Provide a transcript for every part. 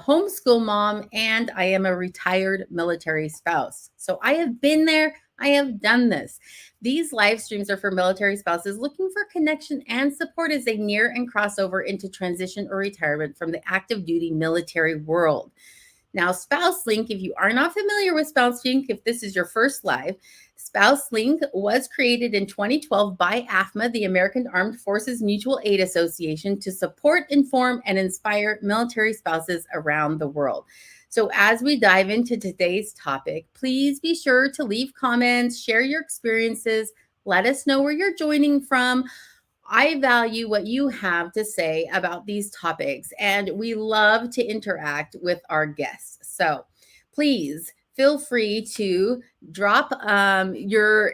homeschool mom, and I am a retired military spouse. So I have been there. I have done this. These live streams are for military spouses looking for connection and support as they near and cross over into transition or retirement from the active duty military world. Now, Spouse Link, if you are not familiar with Spouse Link, if this is your first live, Spouse Link was created in 2012 by AFMA, the American Armed Forces Mutual Aid Association, to support, inform, and inspire military spouses around the world. So as we dive into today's topic, please be sure to leave comments, share your experiences, let us know where you're joining from. I value what you have to say about these topics, and we love to interact with our guests. So please feel free to drop your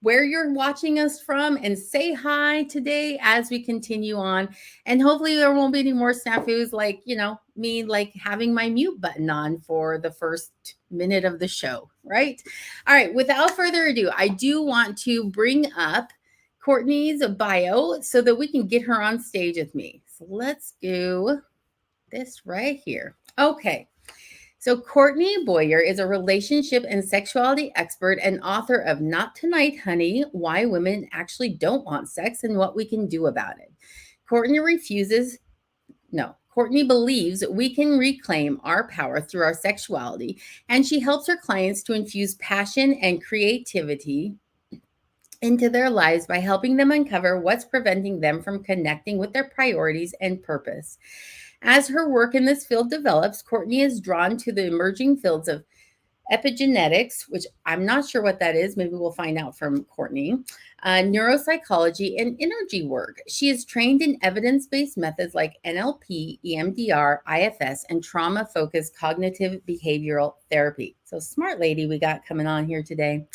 where you're watching us from and say hi today as we continue on. And hopefully there won't be any more snafus like, me like having my mute button on for the first minute of the show, right? All right, without further ado, I do want to bring up Courtney's bio so that we can get her on stage with me. So let's do this right here. Okay. So Courtney Boyer is a relationship and sexuality expert and author of Not Tonight, Honey, Why Women Actually Don't Want Sex and What We Can Do About It. Courtney believes we can reclaim our power through our sexuality, and she helps her clients to infuse passion and creativity into their lives by helping them uncover what's preventing them from connecting with their priorities and purpose. As her work in this field develops, Courtney is drawn to the emerging fields of epigenetics, which I'm not sure what that is. Maybe we'll find out from Courtney, neuropsychology, and energy work. She is trained in evidence-based methods like NLP, EMDR, IFS, and trauma-focused cognitive behavioral therapy. So smart lady we got coming on here today.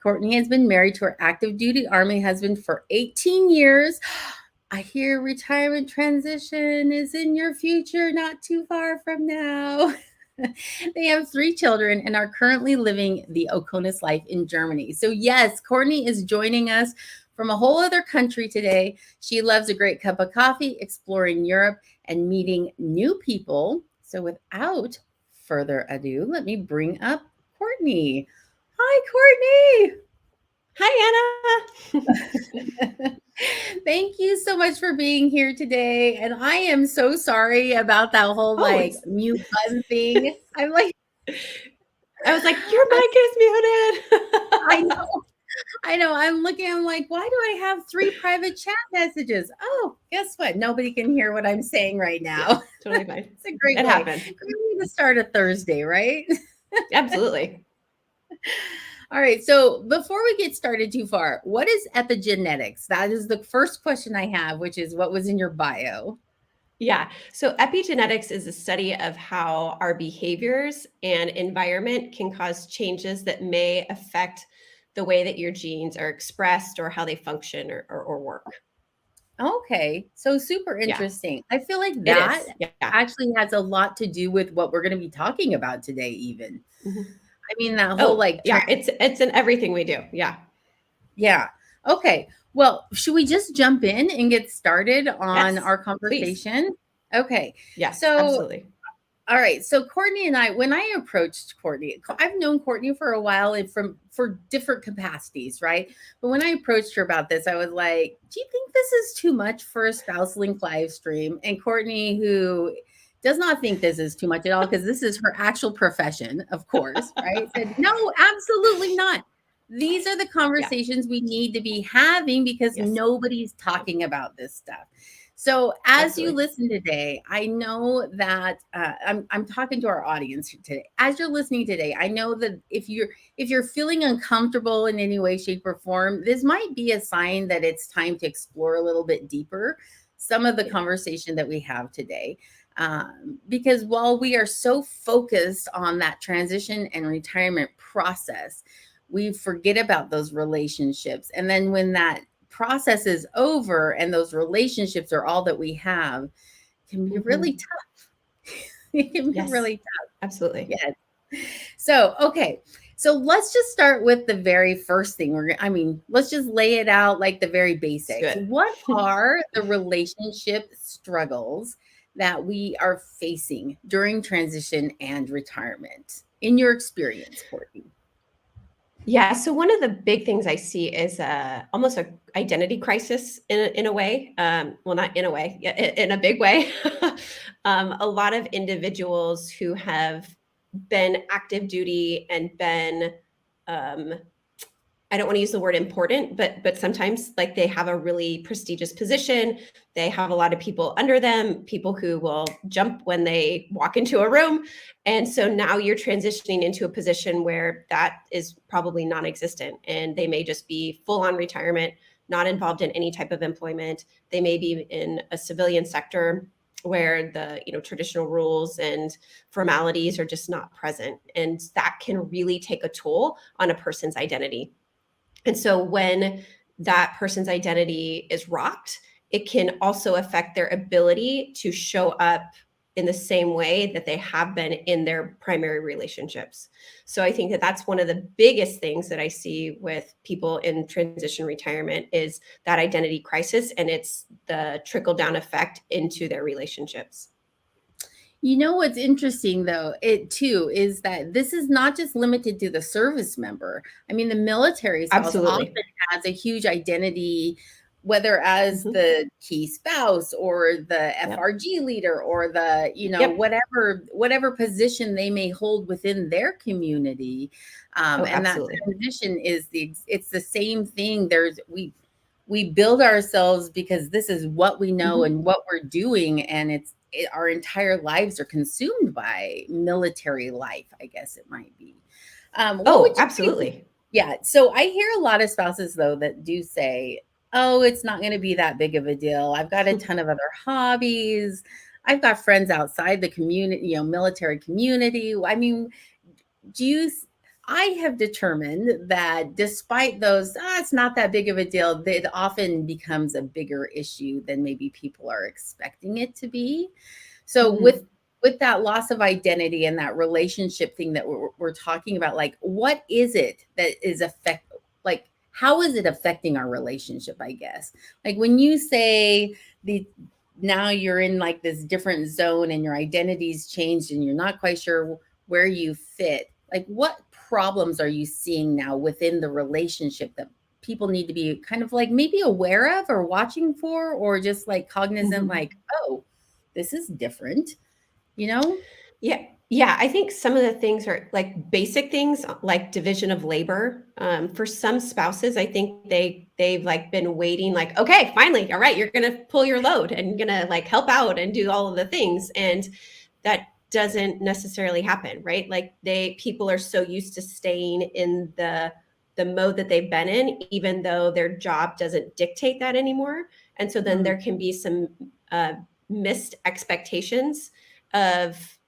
Courtney has been married to her active duty Army husband for 18 years. I hear retirement transition is in your future, not too far from now. They have 3 children and are currently living the Oconus life in Germany. So yes, Courtney is joining us from a whole other country today. She loves a great cup of coffee, exploring Europe, and meeting new people. So without further ado, let me bring up Courtney. Hi, Courtney. Hi, Anna. Thank you so much for being here today. And I am so sorry about that whole mute button thing. I was like, your mic is muted. I know. I'm like, why do I have 3 private chat messages? Oh, guess what? Nobody can hear what I'm saying right now. Yeah, totally fine. It's a great way. Happened. Great way to start a Thursday, right? Absolutely. All right. So before we get started too far, what is epigenetics? That is the first question I have, which is what was in your bio? Yeah. So epigenetics is a study of how our behaviors and environment can cause changes that may affect the way that your genes are expressed or how they function or work. Okay. So super interesting. Yeah. I feel like that actually has a lot to do with what we're going to be talking about today, even. Mm-hmm. I mean, that whole it's in everything we do. Yeah. Yeah. Okay. Well, should we just jump in and get started on our conversation? Please. Okay. Yes, so, absolutely. All right. So Courtney and I, when I approached Courtney, I've known Courtney for a while and for different capacities, right? But when I approached her about this, I was like, do you think this is too much for a Spouse Link live stream? And Courtney, who does not think this is too much at all, because this is her actual profession, of course, right? Said, no, absolutely not. These are the conversations we need to be having because nobody's talking about this stuff. So as you listen today, I know that I'm talking to our audience today. As you're listening today, I know that if you're feeling uncomfortable in any way, shape, or form, this might be a sign that it's time to explore a little bit deeper some of the conversation that we have today. Because while we are so focused on that transition and retirement process, we forget about those relationships. And then when that process is over and those relationships are all that we have, it can be really tough. It can be really tough. Absolutely. Yes. So, okay. So let's just start with the very first thing. Let's just lay it out like the very basics. What are the relationship struggles that we are facing during transition and retirement in your experience, Courtney? Yeah, so one of the big things I see is almost a identity crisis in a way. Well, not in a way, yeah, in a big way. A lot of individuals who have been active duty and been um, I don't want to use the word important, but sometimes like they have a really prestigious position. They have a lot of people under them, people who will jump when they walk into a room. And so now you're transitioning into a position where that is probably non-existent and they may just be full on retirement, not involved in any type of employment. They may be in a civilian sector where the traditional rules and formalities are just not present, and that can really take a toll on a person's identity. And so when that person's identity is rocked, it can also affect their ability to show up in the same way that they have been in their primary relationships. So I think that that's one of the biggest things that I see with people in transition retirement is that identity crisis, and it's the trickle down effect into their relationships. You know what's interesting though, it too is that this is not just limited to the service member. I mean, the military spouse often Absolutely. has a huge identity, whether as Hmm. the key spouse or the Yep. FRG leader or the, Yep. whatever position they may hold within their community. Oh, And that absolutely. transition it's the same thing. We build ourselves because this is what we know Hmm. and what we're doing, and our entire lives are consumed by military life, I guess it might be. What Oh, would you say? absolutely. Yeah, so I hear a lot of spouses though that do say, "Oh, it's not going to be that big of a deal. I've got a ton of other hobbies. I've got friends outside the community, military community." I mean, do you I have determined that despite those, it's not that big of a deal, it often becomes a bigger issue than maybe people are expecting it to be. So Hmm. with that loss of identity and that relationship thing that we're talking about, like what is it that is like how is it affecting our relationship, I guess? Like when you say the now you're in like this different zone and your identity's changed and you're not quite sure where you fit, like what problems are you seeing now within the relationship that people need to be kind of like maybe aware of or watching for, or just like cognizant, Hmm. like, oh, this is different, you know? Yeah. Yeah. I think some of the things are like basic things like division of labor. For some spouses, I think they've like been waiting, like, okay, finally, all right, you're gonna pull your load and you're gonna like help out and do all of the things. And that doesn't necessarily happen, right? Like people are so used to staying in the mode that they've been in, even though their job doesn't dictate that anymore. And so then Mm, there can be some missed expectations of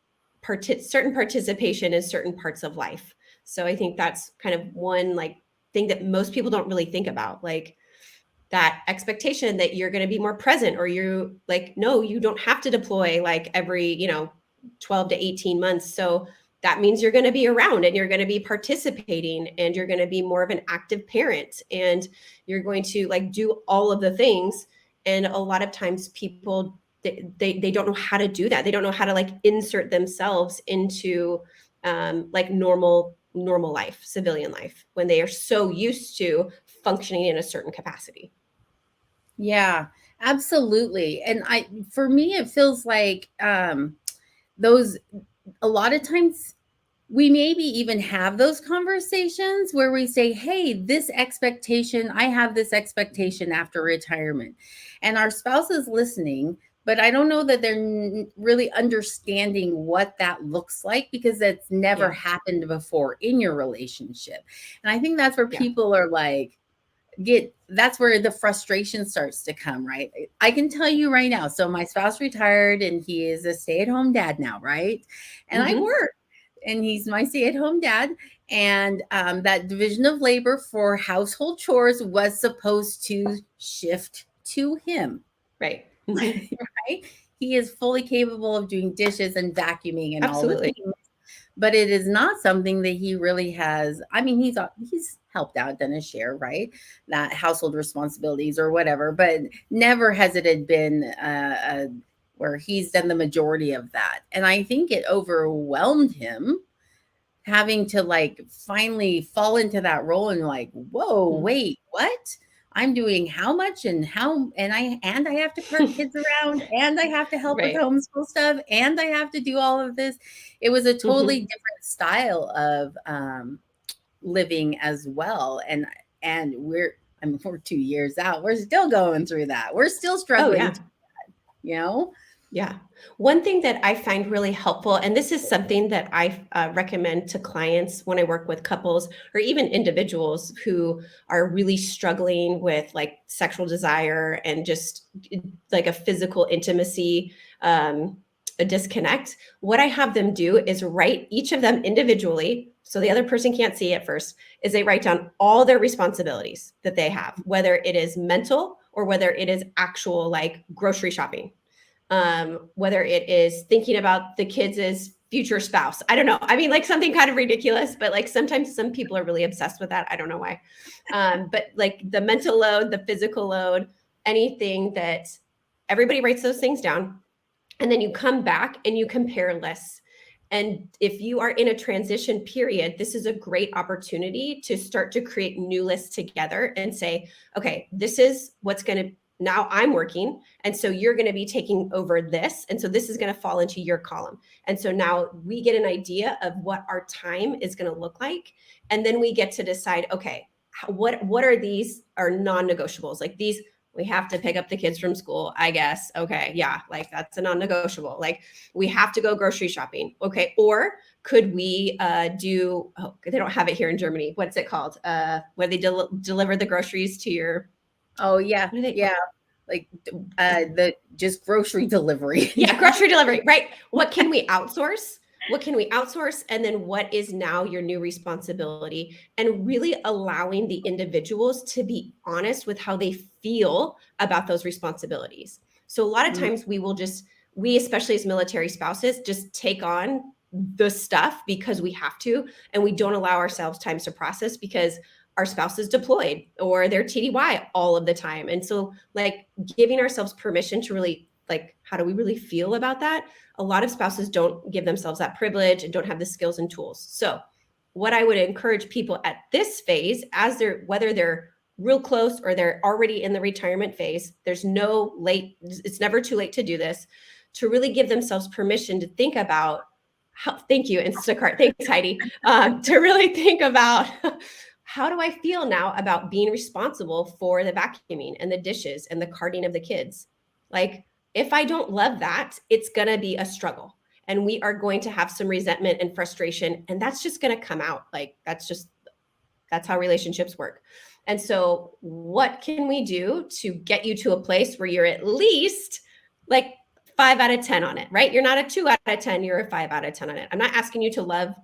certain participation in certain parts of life. So I think that's kind of one like thing that most people don't really think about, like that expectation that you're going to be more present, or you like, no, you don't have to deploy like every 12 to 18 months. So that means you're going to be around and you're going to be participating and you're going to be more of an active parent and you're going to like do all of the things. And a lot of times people they don't know how to do that. They don't know how to like insert themselves into like normal life, civilian life, when they are so used to functioning in a certain capacity. yeah, absolutely. And for me, it feels like those a lot of times we maybe even have those conversations where we say, hey, I have this expectation after retirement. And our spouse is listening, but I don't know that they're really understanding what that looks like because it's never Yeah. happened before in your relationship. And I think that's where Yeah. people are like, that's where the frustration starts to come, right? I can tell you right now. So my spouse retired and he is a stay-at-home dad now, right? And I Hmm. work and he's my stay-at-home dad. And that division of labor for household chores was supposed to shift to him, Right. Hmm. right? He is fully capable of doing dishes and vacuuming and all the Absolutely. things, but it is not something that he really has. I mean, he's helped out, done his share, right? That household responsibilities or whatever, but never has it had been where he's done the majority of that. And I think it overwhelmed him having to like finally fall into that role and like, whoa, wait, what? I'm doing how much and how and I have to cart kids around and I have to help with Right. homeschool stuff and I have to do all of this. It was a totally different style of living as well. And we're 2 years out. We're still going through that. We're still Oh, struggling, yeah. you know? Yeah. One thing that I find really helpful, and this is something that I recommend to clients when I work with couples or even individuals who are really struggling with like sexual desire and just like a physical intimacy, a disconnect. What I have them do is write each of them individually, so the other person can't see at first, is they write down all their responsibilities that they have, whether it is mental or whether it is actual like grocery shopping, whether it is thinking about the kids' future spouse. I don't know. I mean, like something kind of ridiculous, but like sometimes some people are really obsessed with that. I don't know why. But like the mental load, the physical load, anything that everybody writes those things down. And then you come back and you compare lists. And if you are in a transition period, this is a great opportunity to start to create new lists together and say, okay, this is what's going to, now I'm working. And so you're going to be taking over this. And so this is going to fall into your column. And so now we get an idea of what our time is going to look like. And then we get to decide, okay, what are these are non-negotiables? Like these, we have to pick up the kids from school, I guess. Okay. Yeah. Like that's a non-negotiable. Like we have to go grocery shopping. Okay. Or could we do, oh, they don't have it here in Germany. What's it called? Where they deliver the groceries to your, Oh yeah. what are they? Yeah. Like the just grocery delivery. Yeah. Grocery delivery, right? What can we outsource? What can we outsource? And then what is now your new responsibility? And really allowing the individuals to be honest with how they feel about those responsibilities. So a lot of times we, especially as military spouses, just take on the stuff because we have to, and we don't allow ourselves times to process because our spouse is deployed or they're TDY all of the time. And so like giving ourselves permission to really like, how do we really feel about that? A lot of spouses don't give themselves that privilege and don't have the skills and tools. So what I would encourage people at this phase, as they're, whether they're real close or they're already in the retirement phase, there's no late, it's never too late to do this, to really give themselves permission to think about how, thank you, Instacart, thanks Heidi, to really think about how do I feel now about being responsible for the vacuuming and the dishes and the carting of the kids? Like, if I don't love that, it's going to be a struggle. And we are going to have some resentment and frustration. And that's just going to come out. Like, that's how relationships work. And so, what can we do to get you to a place where you're at least like 5 out of 10 on it, right? You're not a 2 out of 10, you're a 5 out of 10 on it. I'm not asking you to love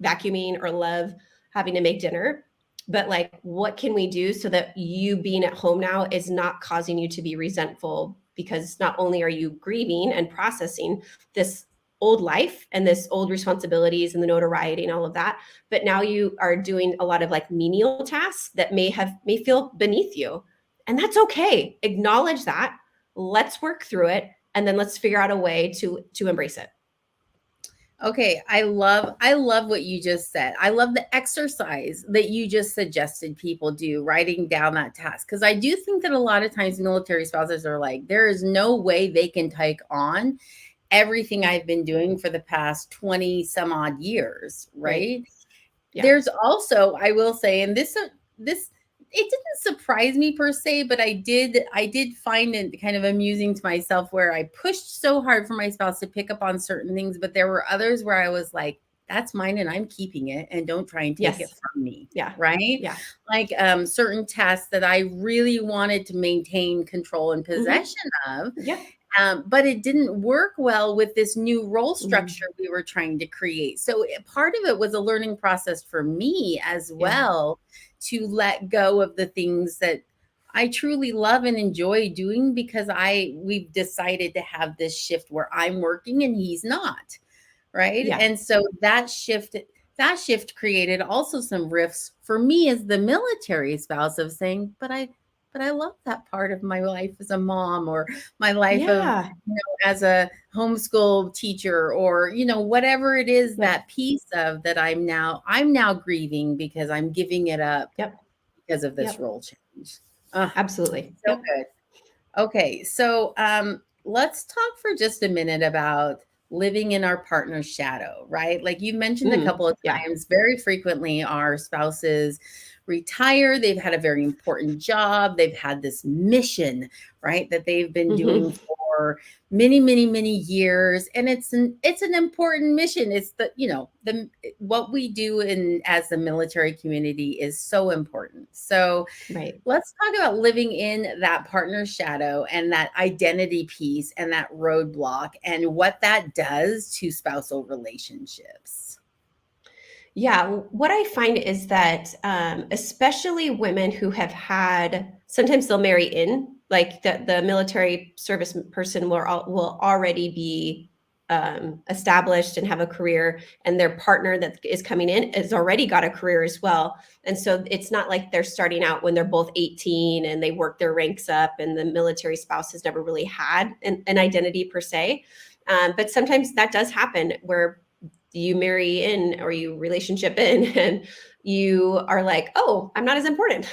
vacuuming or love having to make dinner. But like, what can we do so that you being at home now is not causing you to be resentful? Because not only are you grieving and processing this old life and this old responsibilities and the notoriety and all of that, but now you are doing a lot of like menial tasks that may feel beneath you. And that's okay. Acknowledge that. Let's work through it. And then let's figure out a way to embrace it. Okay, I love what you just said. I love the exercise that you just suggested people do, writing down that task. Because I do think that a lot of times military spouses are like, there is no way they can take on everything I've been doing for the past 20 some odd years, right? Yeah. There's also, I will say, and this it didn't surprise me per se, but I did find it kind of amusing to myself where I pushed so hard for my spouse to pick up on certain things, but there were others where I was like, that's mine and I'm keeping it and don't try and take it from me. Yeah. Right. Yeah. Like certain tasks that I really wanted to maintain control and possession of. Yeah. But it didn't work well with this new role structure we were trying to create. So part of it was a learning process for me as well, to let go of the things that I truly love and enjoy doing because we've decided to have this shift where I'm working and he's not. Right. Yeah. And so that shift created also some rifts for me as the military spouse of saying, but but I love that part of my life as a mom, or my life of, Yeah. as a homeschool teacher, or, whatever it is, Yep. that piece of that I'm now grieving because I'm giving it up Yep. because of this Yep. role change. Uh, Absolutely. so Yep. good. Okay, so let's talk for just a minute about living in our partner's shadow, right? Like you mentioned a couple of Yeah. times, very frequently our spouses retire, they've had a very important job, they've had this mission, right, that they've been doing Hmm. for many, many, many years, and it's an important mission. It's the what we do in as the military community is so important. So Right. let's talk about living in that partner's shadow and that identity piece and that roadblock and what that does to spousal relationships. Yeah, what I find is that, especially women who have had, sometimes they'll marry in, like the military service person will already be established and have a career, and their partner that is coming in has already got a career as well. And so it's not like they're starting out when they're both 18 and they work their ranks up, and the military spouse has never really had an identity per se. But sometimes that does happen where you marry in or you relationship in and you are like, oh, I'm not as important.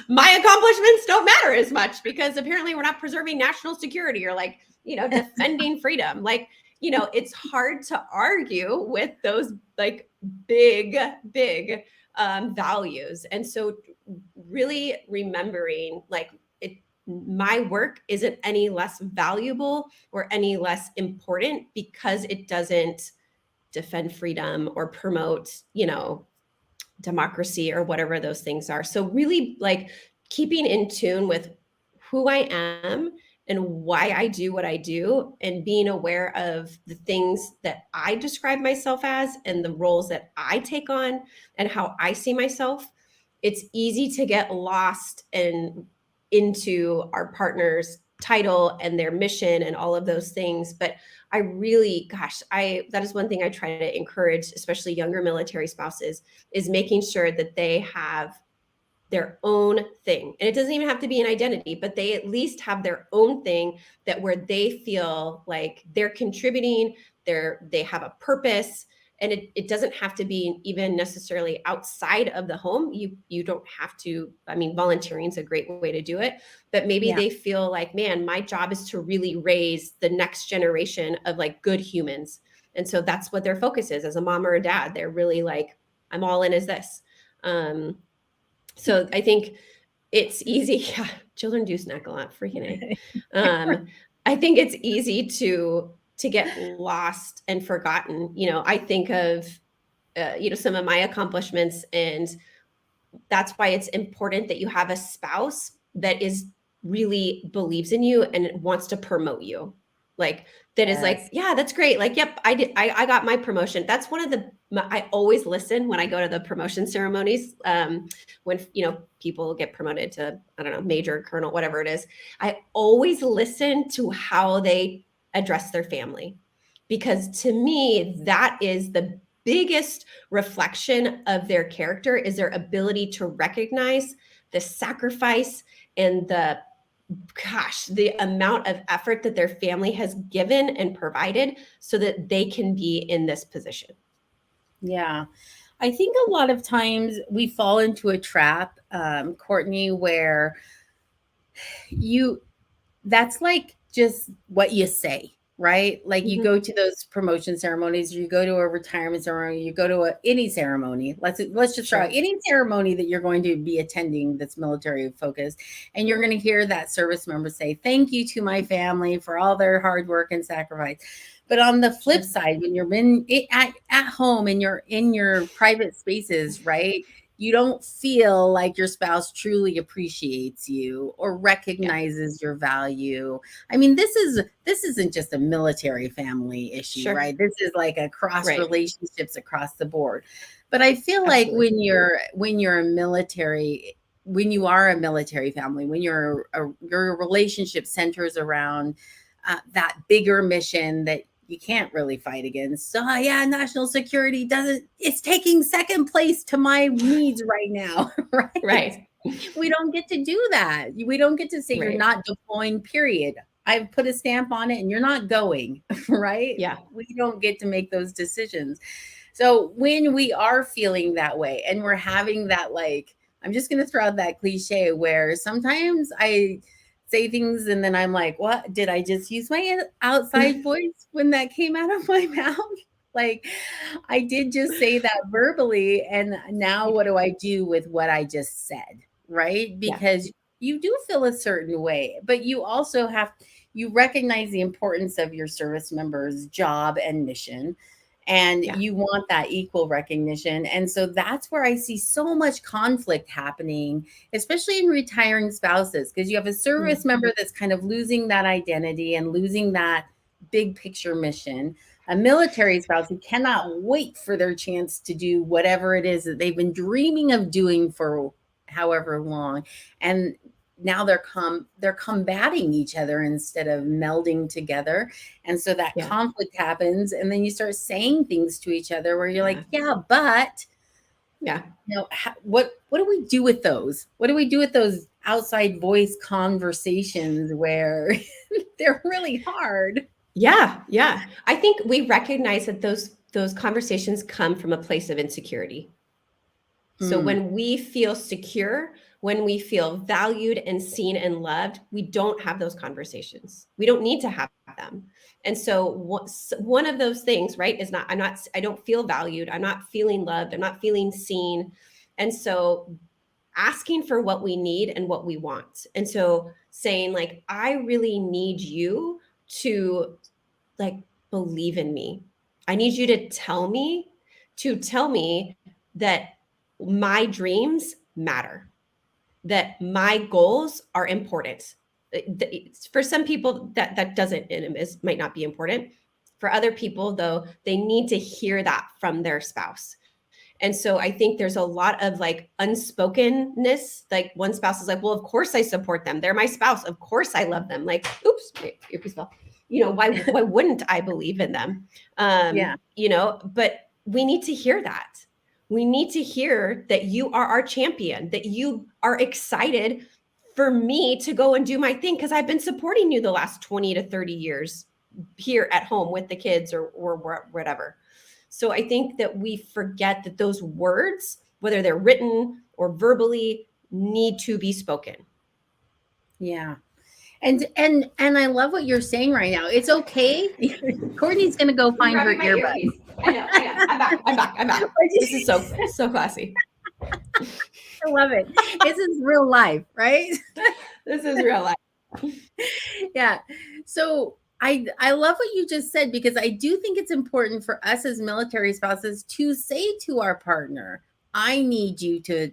My accomplishments don't matter as much because apparently we're not preserving national security or like, defending freedom. Like, it's hard to argue with those like big values. And so really remembering like my work isn't any less valuable or any less important because it doesn't defend freedom or promote, democracy or whatever those things are. So really like keeping in tune with who I am and why I do what I do and being aware of the things that I describe myself as and the roles that I take on and how I see myself. It's easy to get lost and into our partner's title and their mission and all of those things, but I really, gosh, that is one thing I try to encourage, especially younger military spouses, is making sure that they have their own thing. And it doesn't even have to be an identity, but they at least have their own thing that where they feel like they're contributing, they have a purpose. And it doesn't have to be even necessarily outside of the home. You don't have to, I mean, volunteering is a great way to do it, but maybe Yeah. they feel like, man, my job is to really raise the next generation of like good humans. And so that's what their focus is as a mom or a dad. They're really like, I'm all in as this. Um, so I think it's easy. Yeah, children do snack a lot, freaking A. I think it's easy to get lost and forgotten. I think of some of my accomplishments, and that's why it's important that you have a spouse that is really believes in you and wants to promote you. Like that is like, Yes. yeah, that's great. Like, yep, I did. I got my promotion. That's one of I always listen when I go to the promotion ceremonies. When, people get promoted to, I don't know, major, colonel, whatever it is. I always listen to how they address their family, because to me, that is the biggest reflection of their character is their ability to recognize the sacrifice and the amount of effort that their family has given and provided so that they can be in this position. Yeah. I think a lot of times we fall into a trap, Courtney, where you that's like just what you say, right? Like you Mhm. go to those promotion ceremonies, or you go to a retirement ceremony, you go to any ceremony. Let's just try Sure. any ceremony that you're going to be attending that's military focused, and you're going to hear that service member say, "Thank you to my family for all their hard work and sacrifice." But on the flip Sure. side, when you're at home and you're in your private spaces, right? You don't feel like your spouse truly appreciates you or Yeah. recognizes your value. I mean, this isn't just a military family issue, Sure. right? This is like across Right. relationships across the board. But I feel like Absolutely. when you are a military family, when your relationship centers around that bigger mission that you can't really fight against. So yeah, national security doesn't it's taking second place to my needs right now, right? Right. We don't get to do that. We don't get to say you're Right. not deploying, period. I've put a stamp on it and you're not going, right? Yeah. We don't get to make those decisions. So when we are feeling that way and we're having that, like, I'm just going to throw out that cliche where sometimes I say things and then I'm like, what? Did I just use my outside voice when that came out of my mouth? Like, I did just say that verbally. And now what do I do with what I just said? Right? Yeah. Because you do feel a certain way, but you also have, you recognize the importance of your service members' job and mission, and Yeah. you want that equal recognition. And so that's where I see so much conflict happening, especially in retiring spouses, because you have a service Mm. member that's kind of losing that identity and losing that big picture mission, a military spouse who cannot wait for their chance to do whatever it is that they've been dreaming of doing for however long. And now they're combating each other instead of melding together. And so that Yeah. conflict happens, and then you start saying things to each other where you're like, Yeah. yeah, but Yeah. what do we do with those? What do we do with those outside voice conversations where they're really hard? Yeah. Yeah. I think we recognize that those conversations come from a place of insecurity. So Mm, when we feel secure, when we feel valued and seen and loved, we don't have those conversations. We don't need to have them. And so one of those things, right, is I don't feel valued. I'm not feeling loved. I'm not feeling seen. And so asking for what we need and what we want. And so saying like, I really need you to like believe in me. I need you to tell me that my dreams matter, that my goals are important. For some people that doesn't might not be important. For other people though, they need to hear that from their spouse. And so I think there's a lot of like unspokenness. Like one spouse is like, well, of course I support them. They're my spouse. Of course I love them. Like, oops, earpiece fell. You know, why wouldn't I believe in them? yeah. You know, but we need to hear that. We need to hear that you are our champion, that you are excited for me to go and do my thing because I've been supporting you the last 20 to 30 years here at home with the kids or whatever. So I think that we forget that those words, whether they're written or verbally, need to be spoken. Yeah. And I love what you're saying right now. It's okay. Courtney's gonna go I'm find her grabbing my earbud. earpiece. I know. I'm back. I'm back. This is so classy. I love it. This is real life, right? This is real life. Yeah. So I love what you just said, because I do think it's important for us as military spouses to say to our partner, I need you to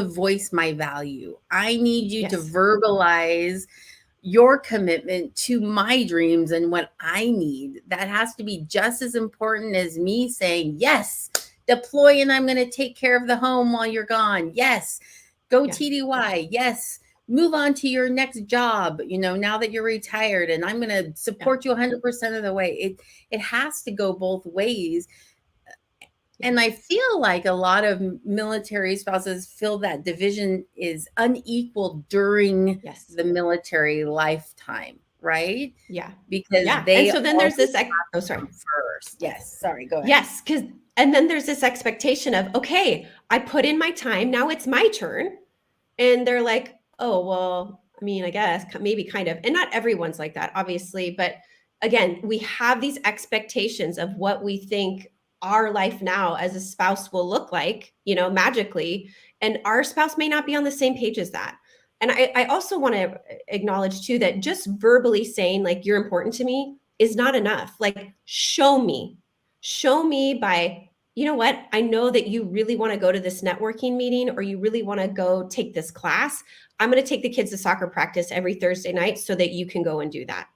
voice my value. I need you to Yes. verbalize your commitment to my dreams and what I need. That has to be just as important as me saying, yes, deploy and I'm going to take care of the home while you're gone. Yes, go Yeah. TDY. Yes, move on to your next job, now that you're retired, and I'm going to Yeah. support you 100% of the way. It has to go both ways. And I feel like a lot of military spouses feel that division is unequal during Yes. the military lifetime, right? Yeah. Because Yeah. And they so then there's always this, have oh, to sorry. come first. Yes. Sorry. Go ahead. Yes. And then there's this expectation of, okay, I put in my time. Now it's my turn. And they're like, oh, well, I mean, I guess maybe kind of. And not everyone's like that, obviously. But again, we have these expectations of what we think our life now as a spouse will look like, magically. And our spouse may not be on the same page as that. And I also want to acknowledge too that just verbally saying, like, you're important to me is not enough. Like, show me by, you know what? I know that you really want to go to this networking meeting or you really want to go take this class. I'm going to take the kids to soccer practice every Thursday night so that you can go and do that.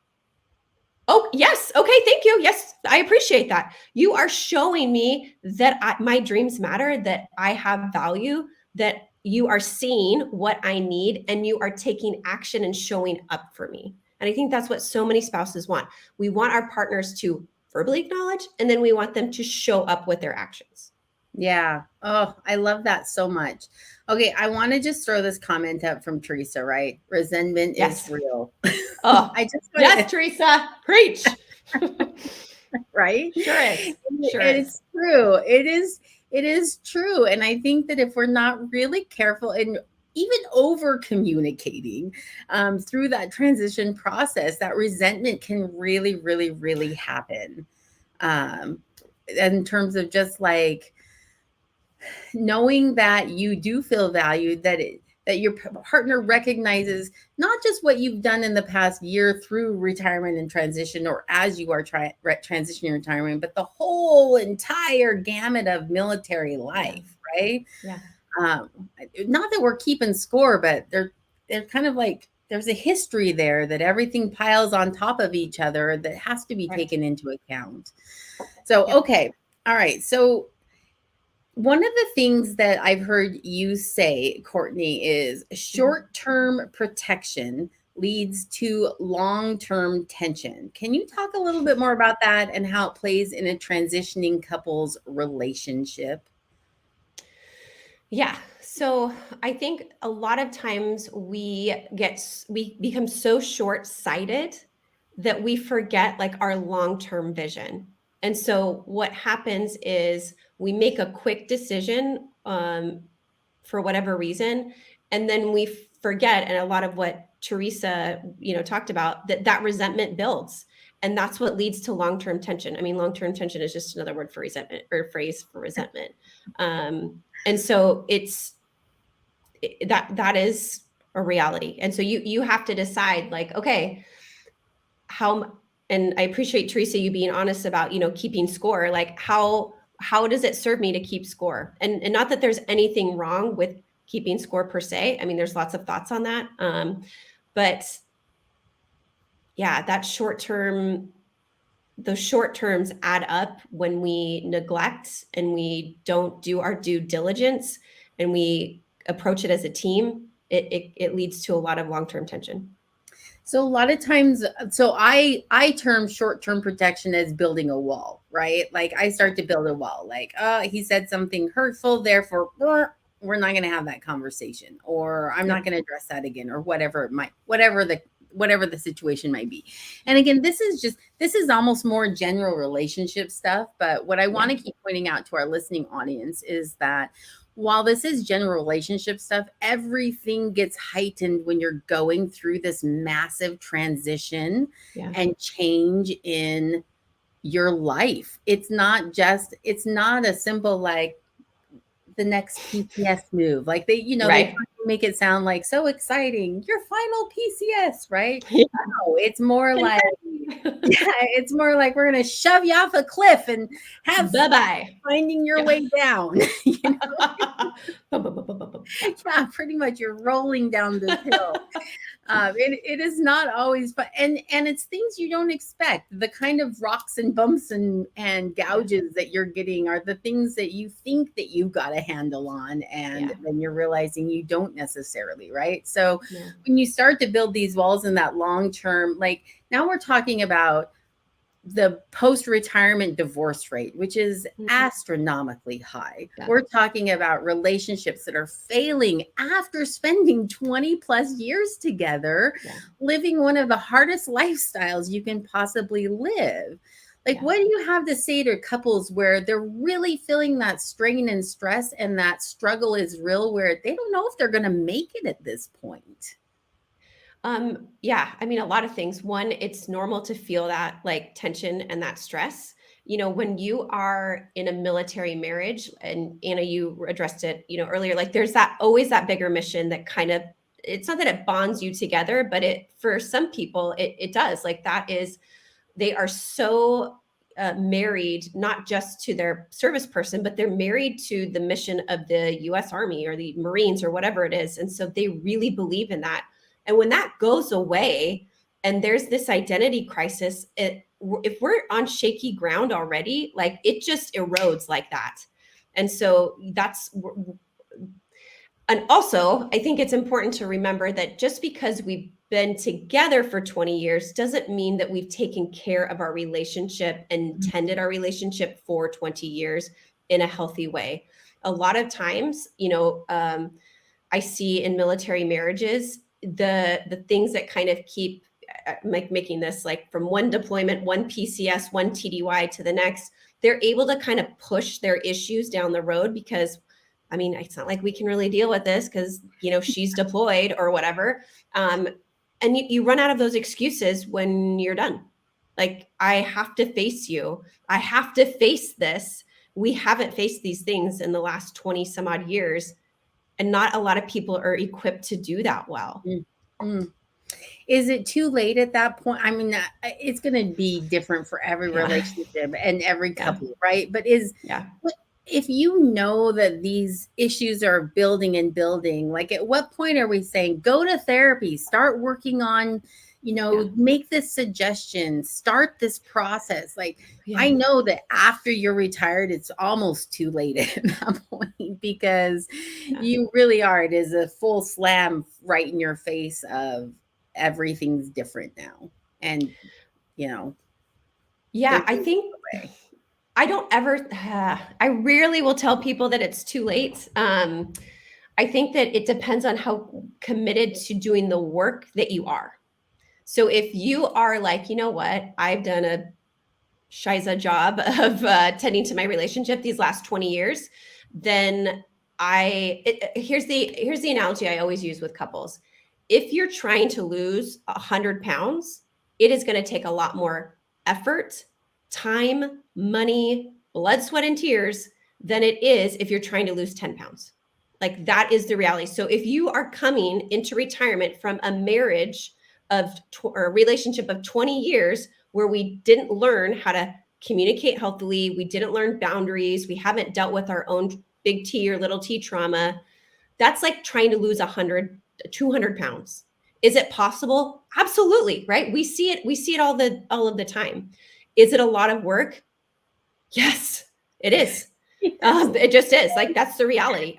Oh, yes. Okay. Thank you. Yes. I appreciate that. You are showing me that my dreams matter, that I have value, that you are seeing what I need and you are taking action and showing up for me. And I think that's what so many spouses want. We want our partners to verbally acknowledge, and then we want them to show up with their actions. Yeah. Oh, I love that so much. Okay, I want to just throw this comment up from Teresa, right? Resentment is Yes. real. Oh, I just want yes, to, Teresa, preach. right? Sure is. Sure And is. it's true. It is true. And I think that if we're not really careful and even over communicating through that transition process, that resentment can really, really, really happen. Um, in terms of just like knowing that you do feel valued, that your partner recognizes not just what you've done in the past year through retirement and transition, or as you are transitioning retirement, but the whole entire gamut of military Yeah. life, right? Yeah. um, Not that we're keeping score, but they're kind of like there's a history there that everything piles on top of each other that has to be Correct. taken into account. So Yep. okay, all right, so one of the things that I've heard you say, Courtney, is Mhm. short term protection leads to long term tension. Can you talk a little bit more about that and how it plays in a transitioning couple's relationship? Yeah. So I think a lot of times we become so short-sighted that we forget like our long-term vision. And so what happens is we make a quick decision for whatever reason, and then we forget, and a lot of what Teresa, talked about, that resentment builds, and that's what leads to long-term tension. I mean, long-term tension is just another word for resentment, or phrase for resentment. And so that is a reality. And so you have to decide, like, okay, how, and I appreciate Teresa you being honest about, keeping score. Like, how does it serve me to keep score? And not that there's anything wrong with keeping score per se. I mean, there's lots of thoughts on that. But yeah, those short terms add up when we neglect and we don't do our due diligence and we approach it as a team. It leads to a lot of long-term tension. So a lot of times, so I term short term protection as building a wall, right? Like I Yeah. start to build a wall. Like, oh, he said something hurtful, therefore we're not going to have that conversation, or I'm not Yep. going to address that again, or whatever the situation might be. And again, this is almost more general relationship stuff. But what I want Yeah. to keep pointing out to our listening audience is that while this is general relationship stuff, everything gets heightened when you're going through this massive transition Yeah. and change in your life. It's not a simple like the next PCS move. Like they try Right. to make it sound like so exciting, your final PCS, right? Yeah. No, it's more like Confetti. yeah, it's more like we're gonna shove you off a cliff and have fun Bye-bye. finding your Yeah. way down. You know? Bum, bum, bum, bum, bum, bum. Yeah. Yeah, pretty much you're rolling down this hill. It is not always, but and it's things you don't expect. The kind of rocks and bumps and Yeah. gouges that you're getting are the things that you think that you've got a handle on, and Yeah. then you're realizing you don't necessarily, right? So Yeah. when you start to build these walls in that long term, like now we're talking about the post-retirement divorce rate, which is Mhm. astronomically high. Yeah. We're talking about relationships that are failing after spending 20 plus years together, Yeah. living one of the hardest lifestyles you can possibly live. Like, Yeah. what do you have to say to couples where they're really feeling that strain and stress and that struggle is real, where they don't know if they're going to make it at this point? Yeah, I mean, a lot of things. One, it's normal to feel that like tension and that stress. When you are in a military marriage, and Anna, you addressed it, earlier, like there's that always that bigger mission that kind of, it's not that it bonds you together, but it, for some people, it does. Like that is, they are so married, not just to their service person, but they're married to the mission of the US Army or the Marines or whatever it is. And so they really believe in that. And when that goes away and there's this identity crisis, if we're on shaky ground already, like it just erodes like that. And so and also, I think it's important to remember that just because we've been together for 20 years doesn't mean that we've taken care of our relationship and tended our relationship for 20 years. in a healthy way. A lot of times, I see in military marriages the things that kind of keep like making this like from one deployment, one PCS, one TDY to the next. They're able to kind of push their issues down the road because, I mean, it's not like we can really deal with this because she's deployed or whatever. And you run out of those excuses when you're done. Like, I have to face you. I have to face this. We haven't faced these things in the last 20 some odd years. And not a lot of people are equipped to do that well. Mm-hmm. Is it too late at that point? I mean, it's going to be different for every relationship and every couple, right? But if you know that these issues are building and building, like at what point are we saying, go to therapy, start working on, make this suggestion, start this process? Like, I know that after you're retired, it's almost too late at that point because you really are. It is a full slam right in your face of everything's different now. And, I think I don't ever, I rarely will tell people that it's too late. I think that it depends on how committed to doing the work that you are. So if you are like, you know what, I've done a shiza job of tending to my relationship these last 20 years, then here's the analogy I always use with couples. If you're trying to lose 100 pounds, it is going to take a lot more effort, time, money, blood, sweat, and tears than it is if you're trying to lose 10 pounds. Like, that is the reality. So if you are coming into retirement from a marriage or a relationship of 20 years where we didn't learn how to communicate healthily, we didn't learn boundaries, we haven't dealt with our own big T or little t trauma, that's like trying to lose 100, 200 pounds. Is it possible? Absolutely, right? We see it all of the time. Is it a lot of work? Yes, it is. It just is. Like, that's the reality.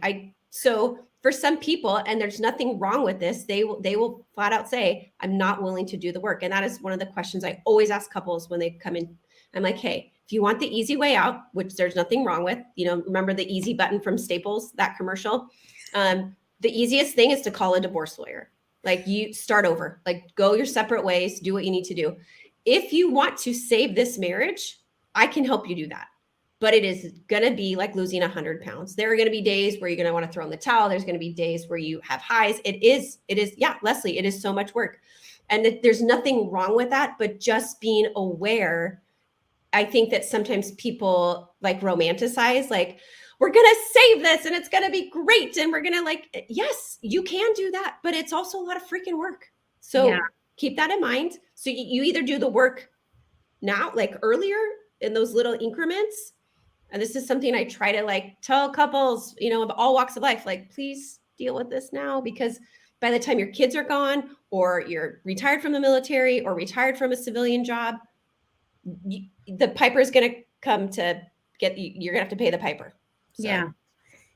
So for some people, and there's nothing wrong with this, they will flat out say, I'm not willing to do the work. And that is one of the questions I always ask couples when they come in. I'm like, hey, if you want the easy way out, which there's nothing wrong with, remember the easy button from Staples, that commercial? The easiest thing is to call a divorce lawyer. Like, you start over, like, go your separate ways, do what you need to do. If you want to save this marriage, I can help you do that. But it is going to be like losing 100 pounds. There are going to be days where you're going to want to throw in the towel. There's going to be days where you have highs. It is, Leslie, it is so much work. And there's nothing wrong with that, but just being aware. I think that sometimes people like romanticize, like, we're going to save this and it's going to be great. And we're going to yes, you can do that, but it's also a lot of freaking work. So keep that in mind. So you either do the work now, like earlier in those little increments. And this is something I try to tell couples, of all walks of life, like, please deal with this now, because by the time your kids are gone or you're retired from the military or retired from a civilian job, the piper is going to come to get you. You're going to have to pay the piper. So.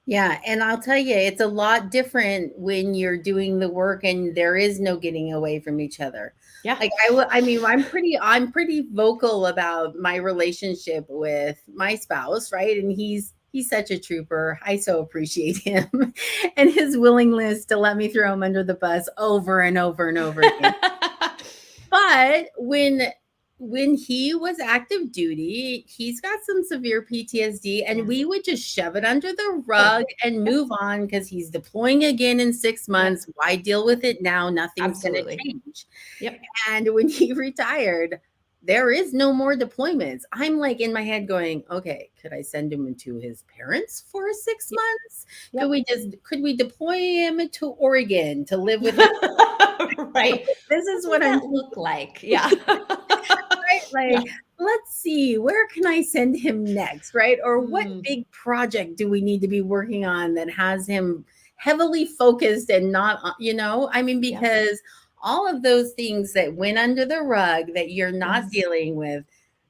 Yeah. And I'll tell you, it's a lot different when you're doing the work and there is no getting away from each other. Yeah. Like I'm pretty vocal about my relationship with my spouse, right? And he's such a trooper. I so appreciate him and his willingness to let me throw him under the bus over and over and over again. But when he was active duty, he's got some severe PTSD, and we would just shove it under the rug and move on because he's deploying again in 6 months. Why deal with it now? Nothing's going to change. Yep. And when he retired, there is no more deployments. I'm like in my head going, okay, could I send him to his parents for 6 months? Yep. Could we deploy him to Oregon to live with him? Right. This is what I look like. Yeah. Right. Let's see, where can I send him next? Right. Or what big project do we need to be working on that has him heavily focused and not, because all of those things that went under the rug that you're not dealing with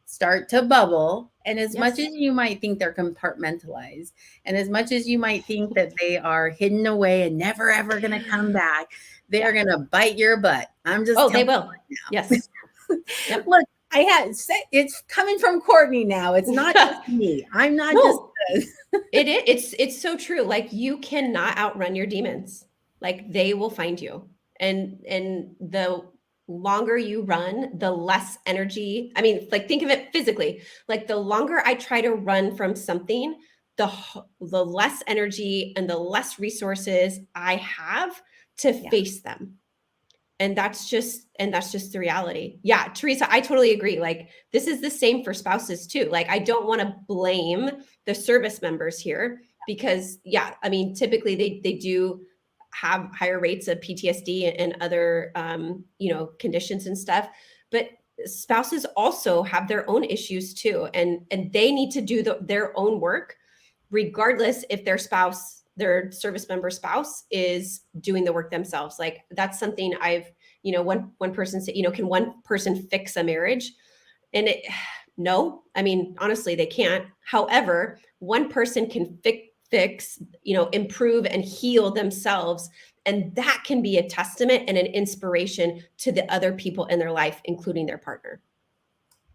start to bubble. And as much as you might think they're compartmentalized, and as much as you might think that they are hidden away and never, ever going to come back, they are going to bite your butt. I'm just they will. Right now. Yes. Look, it's coming from Courtney now. It's not just me. I'm not just does. It's so true. Like you cannot outrun your demons. Like they will find you. And the longer you run, the less energy. I mean, like think of it physically. Like the longer I try to run from something, the less energy and the less resources I have to Yeah. face them. And that's just the reality. Yeah, Teresa, I totally agree. Like this is the same for spouses too. Like I don't want to blame the service members here because yeah, I mean typically they do have higher rates of PTSD and other conditions and stuff, but spouses also have their own issues too, and they need to do their own work regardless if their service member spouse is doing the work themselves. Like that's something I've, one person said, can one person fix a marriage? And no, I mean, honestly, they can't. However, one person can fix, improve and heal themselves. And that can be a testament and an inspiration to the other people in their life, including their partner.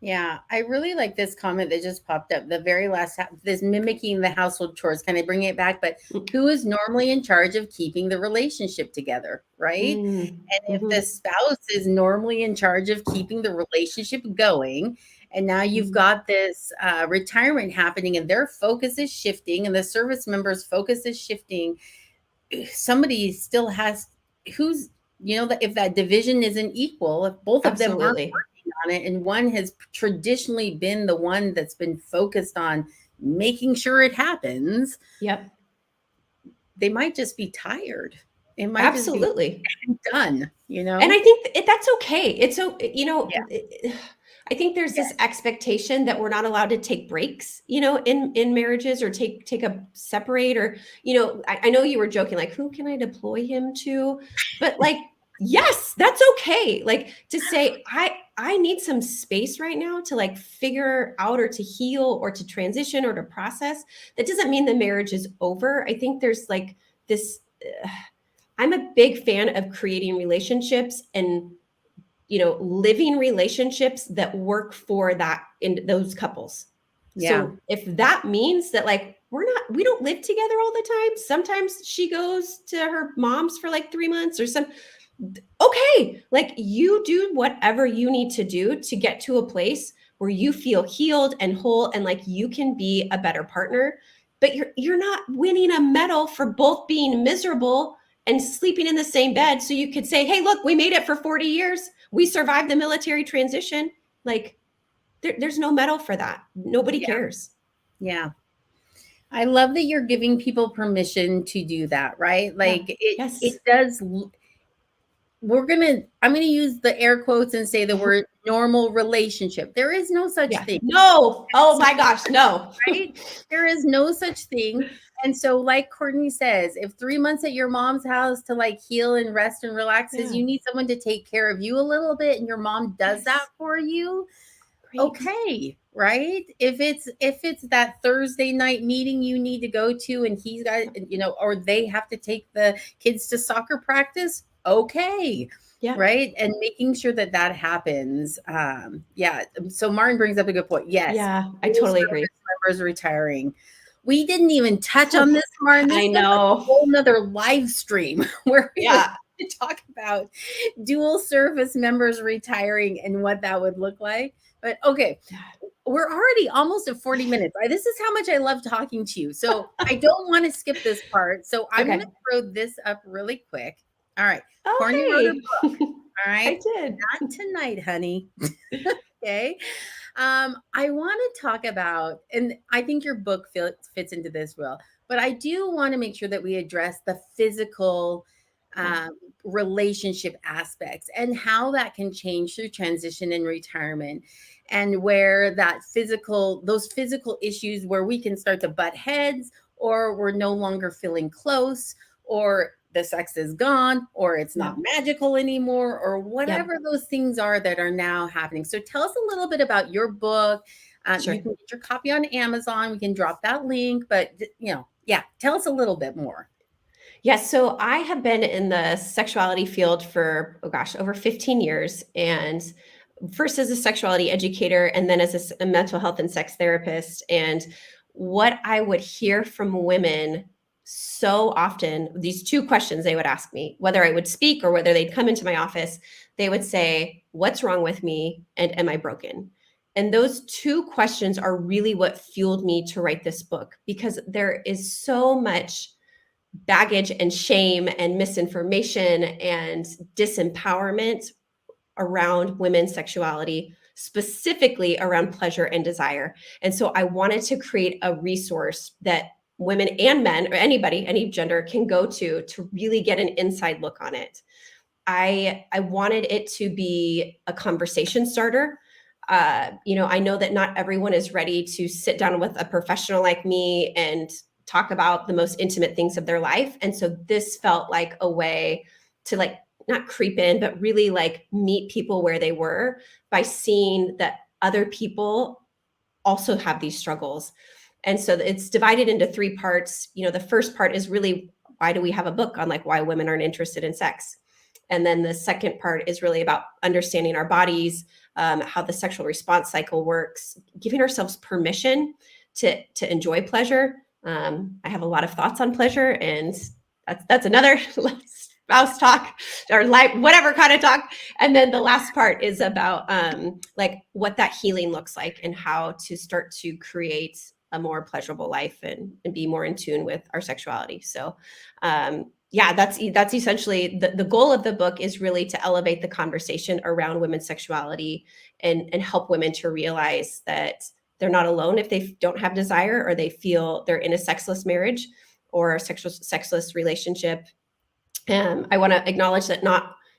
Yeah, I really like this comment that just popped up. The very last, this mimicking the household chores, kind of bringing it back, but who is normally in charge of keeping the relationship together, right? And if the Mm-hmm. spouse is normally in charge of keeping the relationship going, and now you've Mm-hmm. got this retirement happening, and their focus is shifting, and the service member's focus is shifting, somebody still has who's that if that division isn't equal, if both of them aren't Absolutely. working on it, and one has traditionally been the one that's been focused on making sure it happens, Yep. they might just be tired. It might just be Absolutely. done. And I think that's okay. It's so, Yeah, I think there's yeah, this expectation that we're not allowed to take breaks, in marriages or take a separate or, I know you were joking, like, who can I deploy him to? But like, yes, that's okay. Like to say, I need some space right now to like figure out or to heal or to transition or to process. That doesn't mean the marriage is over. I think there's like this, I'm a big fan of creating relationships and living relationships that work for that in those couples. yeah, So if that means that like we don't live together all the time, sometimes she goes to her mom's for like 3 months or some, okay, like you do whatever you need to do to get to a place where you feel healed and whole and like you can be a better partner, but you're not winning a medal for both being miserable and sleeping in the same bed so you could say, hey, look, we made it for 40 years, we survived the military transition. Like there's no medal for that. Nobody yeah, cares. yeah. I love that you're giving people permission to do that, right? Yeah. Like it Yes. does. I'm gonna use the air quotes and say the word normal relationship. There is no such Yeah. thing. No. Oh my gosh, no. Right? There is no such thing. And so, like Courtney says, if 3 months at your mom's house to like heal and rest and relax is Yeah. you need someone to take care of you a little bit, and your mom does that Yes. for you, Great. okay, right? If it's that Thursday night meeting you need to go to, and he's got, or they have to take the kids to soccer practice, okay, Yeah. right? And making sure that that happens. Yeah. So Martin brings up a good point. Yes, Yeah, I dual totally agree. service members retiring. We didn't even touch on this, Martin. This I is a know. whole nother live stream where we would Yeah. talk about dual service members retiring and what that would look like. But okay, we're already almost at 40 minutes. This is how much I love talking to you. So I don't want to skip this part. So I'm going to Okay. throw this up really quick. All right. Oh, Courtney wrote a hey. book. All I right. did. Not tonight, honey. Okay. I want to talk about, and I think your book fits into this well, but I do want to make sure that we address the physical Yeah. relationship aspects and how that can change through transition and retirement, and where those physical issues where we can start to butt heads, or we're no longer feeling close, or the sex is gone, or it's Yeah. not magical anymore, or Yep. whatever those things are that are now happening. So tell us a little bit about your book. You Sure. can get your copy on Amazon. We can drop that link, but yeah, tell us a little bit more. Yes. So I have been in the sexuality field for, oh gosh, over 15 years. And first as a sexuality educator, and then as a mental health and sex therapist. And what I would hear from women so often, these two questions they would ask me, whether I would speak or whether they'd come into my office, they would say, what's wrong with me? And am I broken? And those two questions are really what fueled me to write this book, because there is so much baggage and shame and misinformation and disempowerment around women's sexuality, specifically around pleasure and desire. And so I wanted to create a resource that women and men, or anybody, any gender, can go to really get an inside look on it. I wanted it to be a conversation starter. I know that not everyone is ready to sit down with a professional like me and talk about the most intimate things of their life. And so this felt like a way to like not creep in, but really like meet people where they were by seeing that other people also have these struggles. And so it's divided into three parts. The first part is really, why do we have a book on like why women aren't interested in sex? And then the second part is really about understanding our bodies, how the sexual response cycle works, giving ourselves permission to enjoy pleasure. I have a lot of thoughts on pleasure, and that's another spouse talk or like whatever kind of talk. And then the last part is about like what that healing looks like and how to start to create a more pleasurable life and be more in tune with our sexuality. So that's essentially the goal of the book, is really to elevate the conversation around women's sexuality and help women to realize that they're not alone if they don't have desire, or they feel they're in a sexless marriage or a sexless relationship. I want to acknowledge that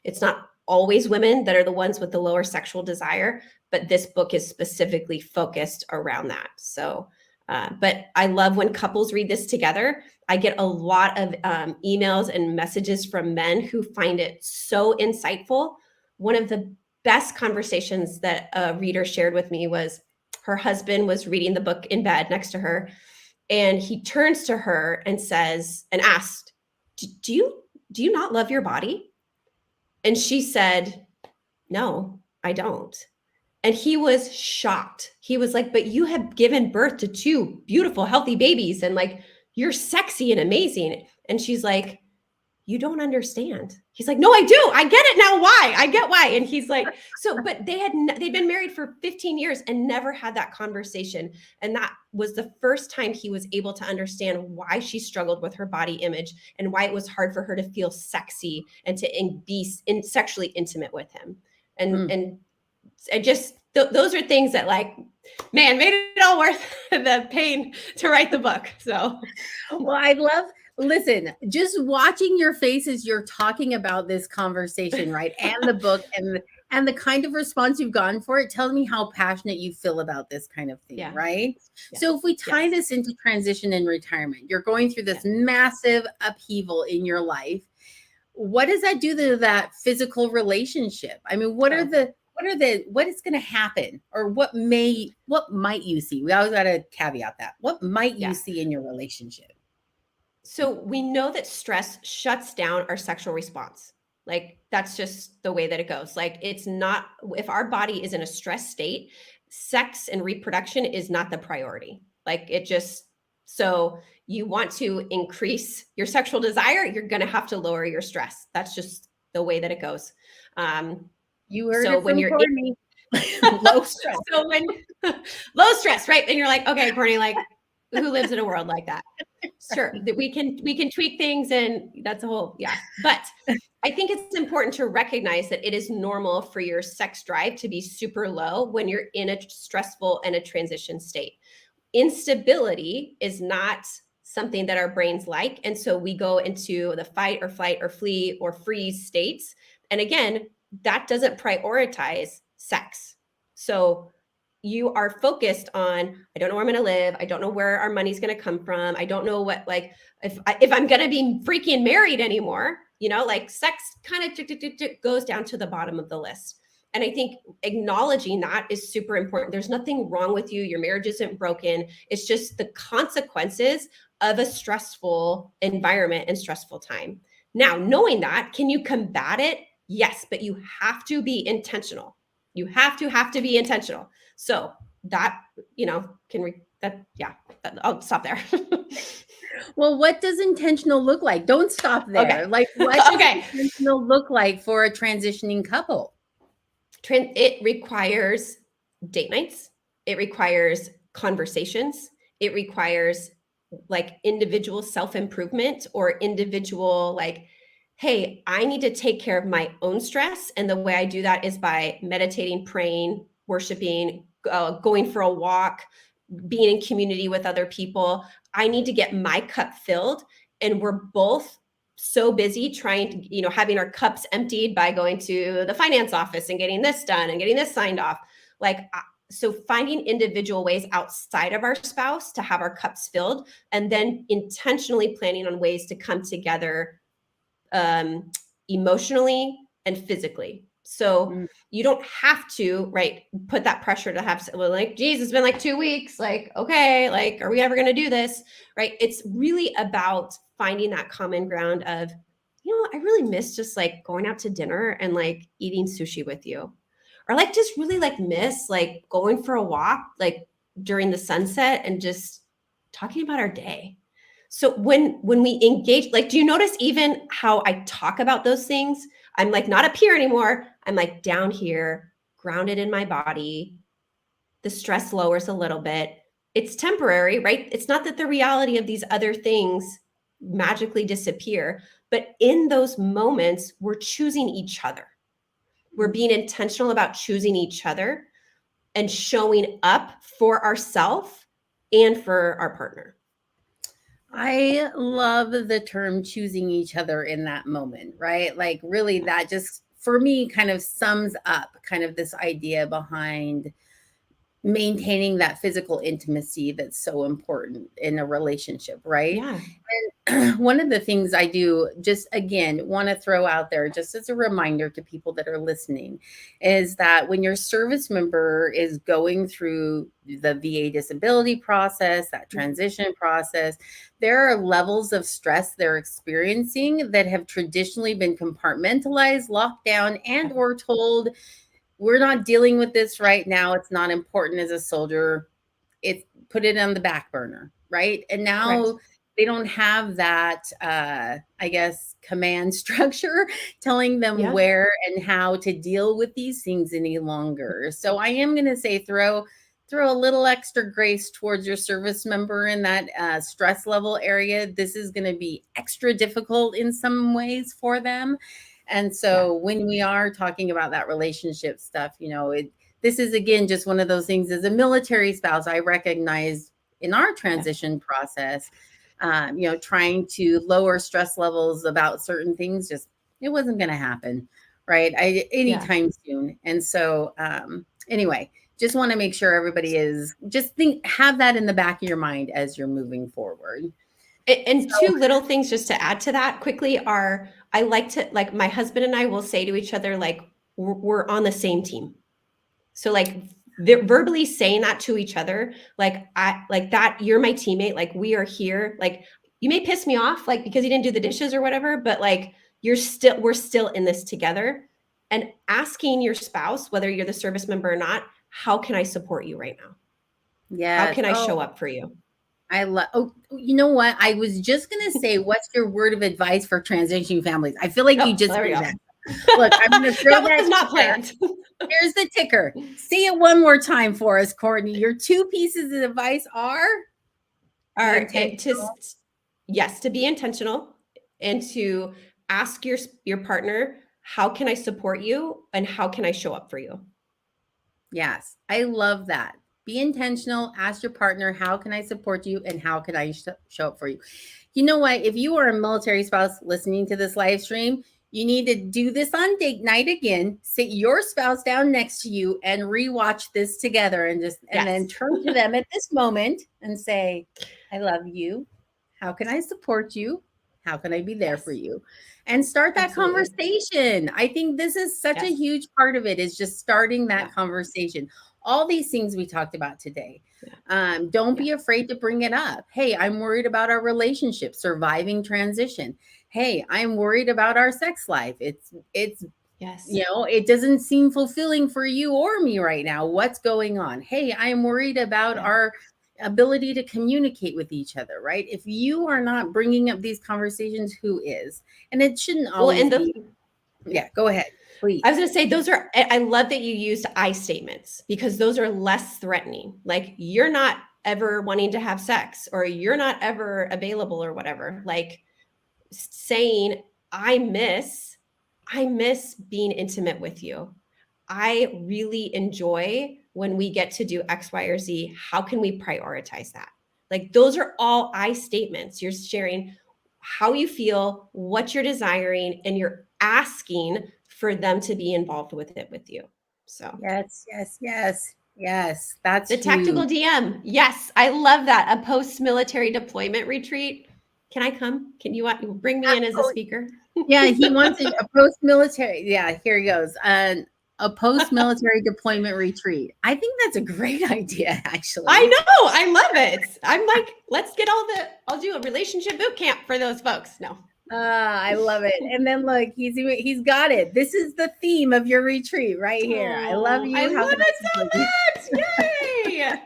it's not always women that are the ones with the lower sexual desire, but this book is specifically focused around that. So, but I love when couples read this together. I get a lot of emails and messages from men who find it so insightful. One of the best conversations that a reader shared with me was her husband was reading the book in bed next to her, and he turns to her and asked, do you not love your body? And she said, no, I don't. And he was shocked. He was like, but you have given birth to two beautiful, healthy babies, and like, you're sexy and amazing. And she's like, you don't understand. He's like, no, I do. I get it now. Why? I get why. And he's like, but they'd been married for 15 years and never had that conversation. And that was the first time he was able to understand why she struggled with her body image and why it was hard for her to feel sexy and to be sexually intimate with him. And I just, those are things that like, man, made it all worth the pain to write the book. So, well, listen, just watching your face as you're talking about this conversation, right? And the book and the kind of response you've gotten for it tells me how passionate you feel about this kind of thing, right? Yeah. So if we tie this into transition and retirement, you're going through this massive upheaval in your life. What does that do to that physical relationship? I mean, what is going to happen, or what might you see? We always got to caveat that. What might you see in your relationship? So we know that stress shuts down our sexual response. Like, that's just the way that it goes. Like, it's not, if our body is in a stress state, sex and reproduction is not the priority. Like, so you want to increase your sexual desire, you're going to have to lower your stress. That's just the way that it goes. You heard it when you're Courtney. Low stress. So when low stress, right? And you're like, okay, Courtney, like, who lives in a world like that? Sure, that we can tweak things, and that's a whole, But I think it's important to recognize that it is normal for your sex drive to be super low when you're in a stressful and a transition state. Instability is not something that our brains like. And so we go into the fight or flight or flee or freeze states. And again, that doesn't prioritize sex. So you are focused on, I don't know where I'm going to live. I don't know where our money's going to come from. I don't know what, like, if I'm going to be freaking married anymore, like sex kind of goes down to the bottom of the list. And I think acknowledging that is super important. There's nothing wrong with you. Your marriage isn't broken. It's just the consequences of a stressful environment and stressful time. Now, knowing that, can you combat it? Yes, but you have to be intentional. You have to be intentional. So that, can I'll stop there. Well, what does intentional look like? Don't stop there. Okay. Like, what does Okay. intentional look like for a transitioning couple? It requires date nights. It requires conversations. It requires like individual self-improvement or individual like, hey, I need to take care of my own stress. And the way I do that is by meditating, praying, worshiping, going for a walk, being in community with other people. I need to get my cup filled. And we're both so busy trying to, having our cups emptied by going to the finance office and getting this done and getting this signed off. So finding individual ways outside of our spouse to have our cups filled, and then intentionally planning on ways to come together emotionally and physically. So you don't have to, right, put that pressure to have, like, geez, it's been like 2 weeks. Like, okay, like, are we ever going to do this? Right. It's really about finding that common ground of, I really miss just like going out to dinner and like eating sushi with you. Or like just really like miss like going for a walk like during the sunset and just talking about our day. So when we engage, like, do you notice even how I talk about those things? I'm like not up here anymore. I'm like down here, grounded in my body. The stress lowers a little bit. It's temporary, right? It's not that the reality of these other things magically disappear, but in those moments, we're choosing each other. We're being intentional about choosing each other and showing up for ourselves and for our partner. I love the term choosing each other in that moment, right? Like, really, that just for me kind of sums up kind of this idea behind maintaining that physical intimacy that's so important in a relationship, right? Yeah. And one of the things I do, just again, want to throw out there, just as a reminder to people that are listening, is that when your service member is going through the VA disability process, that transition process, there are levels of stress they're experiencing that have traditionally been compartmentalized, locked down, and or told, we're not dealing with this right now. It's not important as a soldier. It's put it on the back burner, right? And now Correct. they don't have that, I guess, command structure telling them where and how to deal with these things any longer. So I am going to say throw a little extra grace towards your service member in that stress level area. This is going to be extra difficult in some ways for them. And so when we are talking about that relationship stuff, this is again just one of those things. As a military spouse, I recognize in our transition process, trying to lower stress levels about certain things, just it wasn't going to happen, right? Anytime soon. And so anyway, just want to make sure everybody have that in the back of your mind as you're moving forward. And two little things just to add to that quickly are, I like to, like, my husband and I will say to each other, like, we're on the same team. So like verbally saying that to each other, like, I like that, you're my teammate, like we are here, like you may piss me off, like because you didn't do the dishes or whatever, but like we're still in this together. And asking your spouse, whether you're the service member or not, how can I support you right now? Yeah. How can I show up for you? I love. Oh, you know what? I was just gonna say, what's your word of advice for transitioning families? I feel like you just did that. Look, I'm gonna throw that was not planned. Here's the ticker. Say it one more time for us, Courtney. Your two pieces of advice are to be intentional and to ask your partner, how can I support you and how can I show up for you? Yes, I love that. Be intentional. Ask your partner, how can I support you and how can I show up for you? You know what? If you are a military spouse listening to this live stream, you need to do this on date night again. Sit your spouse down next to you and rewatch this together, and then turn to them at this moment and say, I love you. How can I support you? How can I be there for you? And start that conversation. I think this is such a huge part of it, is just starting that conversation. All these things we talked about today. Don't be afraid to bring it up. Hey, I'm worried about our relationship, surviving transition. Hey, I'm worried about our sex life. It's it doesn't seem fulfilling for you or me right now. What's going on? Hey, I'm worried about our ability to communicate with each other, right? If you are not bringing up these conversations, who is? And it shouldn't Well, always and those, be. yeah. Yeah, go ahead, I was please. going to say, I love that you used I statements because those are less threatening. Like, you're not ever wanting to have sex, or you're not ever available, or whatever. Like, saying, I miss being intimate with you. I really enjoy when we get to do X, Y, or Z. How can we prioritize that? Like, those are all I statements. You're sharing how you feel, what you're desiring, and you're asking for them to be involved with it with you. So Yes, yes, yes, yes. That's the huge. tactical DM. Yes, I love that. A post-military deployment retreat. Can I come? Can you bring me in as a Oh, speaker? yeah, he wants a post-military. Yeah, here he goes. A post-military deployment retreat. I think that's a great idea, I actually. know. I love it. I'm like, let's get I'll do a relationship boot camp for those folks. No. I love it. And then look, he's got it. This is the theme of your retreat right here. I love Oh, I you. How love can I it support you? so much. Yay.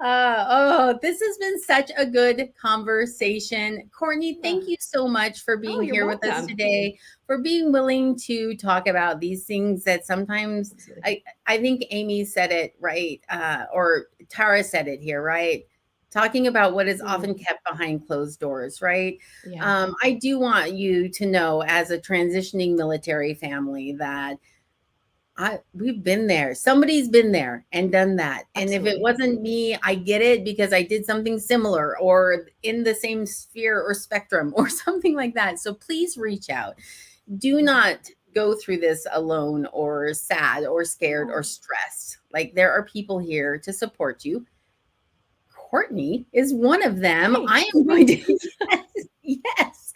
Oh, this has been such a good conversation. Courtney, thank you so much for Oh, being you're here with us welcome. today, for being willing to talk about these things that sometimes Absolutely. I think Amy said it right, or Tara said it here, right? Talking about what is often Mm, kept behind closed doors, right? yeah, I do want you to know, as a transitioning military family, that we've been there. Somebody's been there and done that. And if it absolutely. wasn't me, I get it because I did something similar or in the same sphere or spectrum or something like that. So please reach out. Do Yeah. not go through this alone or sad or scared or No. stressed. Like, there are people here to support you. Courtney is one of them. I Thanks. am going to, yes, yes.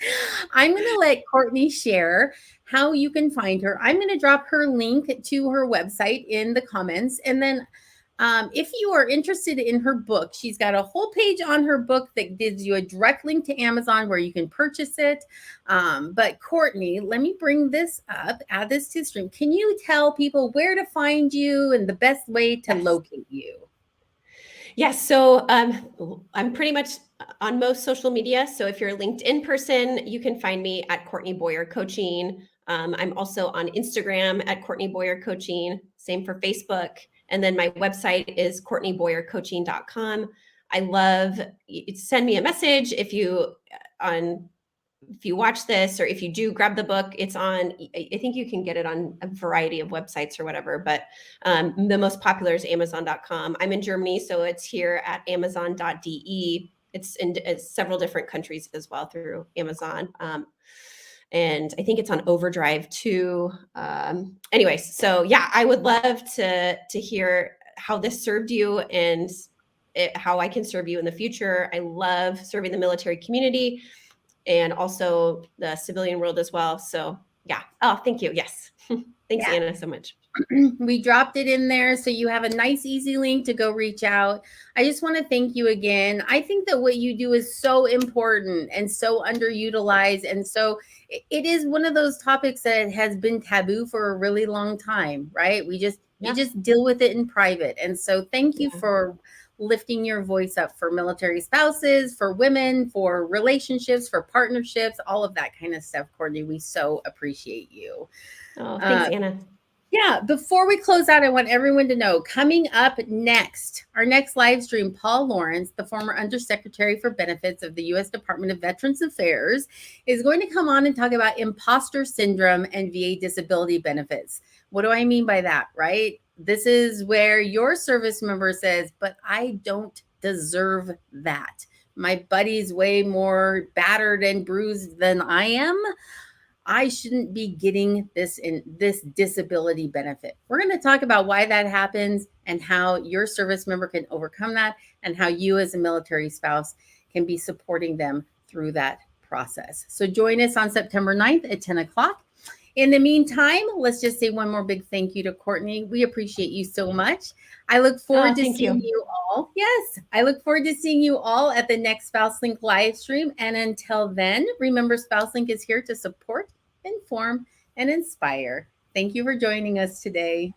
I'm going to let Courtney share how you can find her. I'm going to drop her link to her website in the comments. And then if you are interested in her book, she's got a whole page on her book that gives you a direct link to Amazon where you can purchase it. But Courtney, let me bring this up, add this to the stream. Can you tell people where to find you and the best way to Yes. locate you? Yes. So I'm pretty much on most social media. So if you're a LinkedIn person, you can find me at Courtney Boyer Coaching. I'm also on Instagram at Courtney Boyer Coaching. Same for Facebook. And then my website is CourtneyBoyerCoaching.com. I love, send me a message if you on if you watch this, or if you do grab the book, it's on, I think you can get it on a variety of websites or whatever, but the most popular is Amazon.com. I'm in Germany, so it's here at Amazon.de. It's in several different countries as well through Amazon. And I think it's on Overdrive too. Anyways, so yeah, I would love to hear how this served you, and how I can serve you in the future. I love serving the military community and also the civilian world as well. So yeah. Oh, thank you. Yes. Thanks, Yeah. Anna, so much. We dropped it in there so you have a nice, easy link to go reach out. I just want to thank you again. I think that what you do is so important and so underutilized. And so it is one of those topics that has been taboo for a really long time, right? We Yeah. just deal with it in private. And so thank you Yeah. for lifting your voice up for military spouses, for women, for relationships, for partnerships, all of that kind of stuff, Courtney. We so appreciate you. Oh, thanks, Uh, Anna. yeah, before we close out, I want everyone to know, coming up next, our next live stream, Paul Lawrence, the former Undersecretary for Benefits of the U.S. Department of Veterans Affairs, is going to come on and talk about imposter syndrome and VA disability benefits. What do I mean by that, right? This is where your service member says, but I don't deserve that. My buddy's way more battered and bruised than I am. I shouldn't be getting this disability benefit. We're going to talk about why that happens and how your service member can overcome that, and how you as a military spouse can be supporting them through that process. So join us on September 9th at 10 o'clock. In the meantime, let's just say one more big thank you to Courtney. We appreciate you so much. I look forward Oh, to thank seeing you. you all. Yes, I look forward to seeing you all at the next Spouse Link live stream. And until then, remember, Spouse Link is here to support, inform, and inspire. Thank you for joining us today.